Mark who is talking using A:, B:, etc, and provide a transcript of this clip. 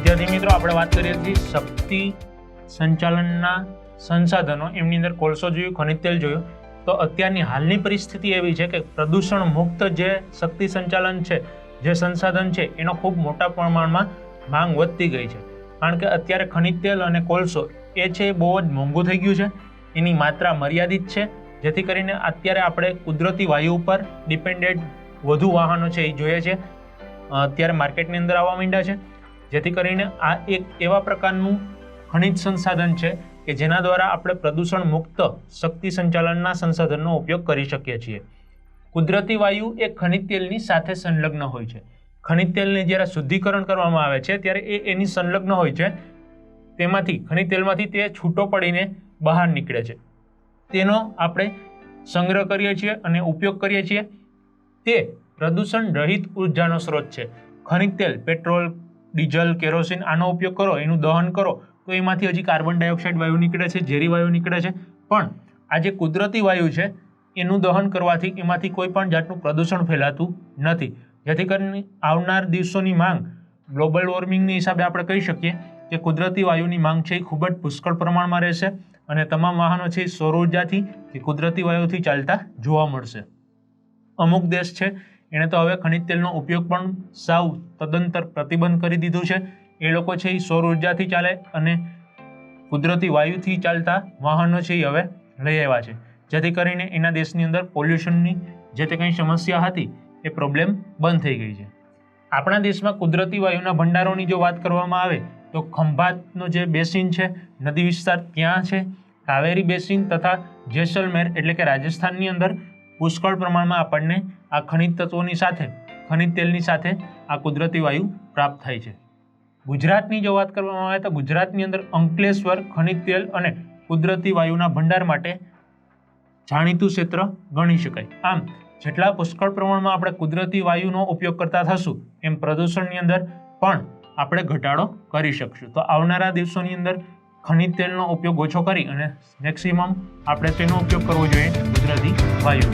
A: વિદ્યાર્થી મિત્રો, આપણે વાત કરીએ છીએ શક્તિ સંચાલનના સંસાધનો. એમની અંદર કોલસો જોયું, ખનિજ તેલ જોયું. તો અત્યારની હાલની પરિસ્થિતિ એવી છે કે પ્રદૂષણ મુક્ત જે શક્તિ સંચાલન છે, જે સંસાધન છે, એનો ખૂબ મોટા પ્રમાણમાં માંગ વધતી ગઈ છે. કારણ કે અત્યારે ખનિજ તેલ અને કોલસો એ છે એ બહુ જ મોંઘું થઈ ગયું છે. એની માત્રા મર્યાદિત છે, જેથી કરીને અત્યારે આપણે કુદરતી વાયુ ઉપર ડિપેન્ડેડ વધુ વાહનો છે એ જોઈએ છે. અત્યારે માર્કેટની અંદર આવવા માંડ્યા છે, જેથી કરીને આ એક એવા પ્રકારનું ખનિજ સંસાધન છે કે જેના દ્વારા આપણે પ્રદૂષણ મુક્ત શક્તિ સંચાલનના સંસાધનનો ઉપયોગ કરી શકીએ છીએ. કુદરતી વાયુ એ ખનિજ તેલની સાથે સંલગ્ન હોય છે. ખનિજ તેલને જ્યારે શુદ્ધિકરણ કરવામાં આવે છે ત્યારે એ એની સંલગ્ન હોય છે. તેમાંથી ખનિજ તેલમાંથી તે છૂટો પડીને બહાર નીકળે છે. તેનો આપણે સંગ્રહ કરીએ છીએ અને ઉપયોગ કરીએ છીએ. તે પ્રદૂષણ રહિત ઉર્જાનો સ્ત્રોત છે. ખનિજ તેલ, પેટ્રોલ, ડીઝલ, કેરોસીન, આનો ઉપયોગ કરો, એનું દહન કરો તો એમાંથી હજી કાર્બન ડાયોક્સાઇડ વાયુ નીકળે છે, ઝેરી વાયુ નીકળે છે. પણ આ જે કુદરતી વાયુ છે એનું દહન કરવાથી એમાંથી કોઈ પણ જાતનું પ્રદૂષણ ફેલાતું નથી. જેથી કરીને આવનાર દિવસોની માંગ ગ્લોબલ વોર્મિંગની હિસાબે આપણે કહી શકીએ કે કુદરતી વાયુની માંગ છે એ ખૂબ જ પુષ્કળ પ્રમાણમાં રહેશે અને તમામ વાહનો છે એ સૌર ઉર્જાથી કે કુદરતી વાયુથી ચાલતા જોવા મળશે. અમુક દેશ છે એણે તો હવે ખનિજ તેલનો ઉપયોગ પણ સાવ તદંતર પ્રતિબંધ કરી દીધું છે. એ લોકો છે એ સૌર ઉર્જાથી ચાલે અને કુદરતી વાયુથી ચાલતા વાહનો છે એ હવે લઈ આવ્યા છે. જેથી કરીને એના દેશની અંદર પોલ્યુશનની જે તે કંઈ સમસ્યા હતી એ પ્રોબ્લેમ બંધ થઈ ગઈ છે. આપણા દેશમાં કુદરતી વાયુના ભંડારોની જો વાત કરવામાં આવે તો ખંભાતનો જે બેસિન છે, નદી વિસ્તાર ત્યાં છે, કાવેરી બેસિન તથા જેસલમેર એટલે કે રાજસ્થાનની અંદર પુષ્કળ પ્રમાણમાં આપણને આ ખનિજ તત્વોની સાથે, ખનિજ તેલની સાથે આ કુદરતી વાયુ પ્રાપ્ત થાય છે. ગુજરાતની જો વાત કરવામાં આવે તો ગુજરાતની અંદર અંકલેશ્વર ખનિજ તેલ અને કુદરતી વાયુના ભંડાર માટે જાણીતું ક્ષેત્ર ગણી શકાય. આમ જેટલા પુષ્કળ પ્રમાણમાં આપણે કુદરતી વાયુનો ઉપયોગ કરતા થશું એમ પ્રદૂષણની અંદર પણ આપણે ઘટાડો કરી શકશું. તો આવનારા દિવસોની અંદર ખનિજ તેલનો ઉપયોગ ઓછો કરી અને મેક્સિમમ આપણે તેનો ઉપયોગ કરવો જોઈએ કુદરતી વાયુ.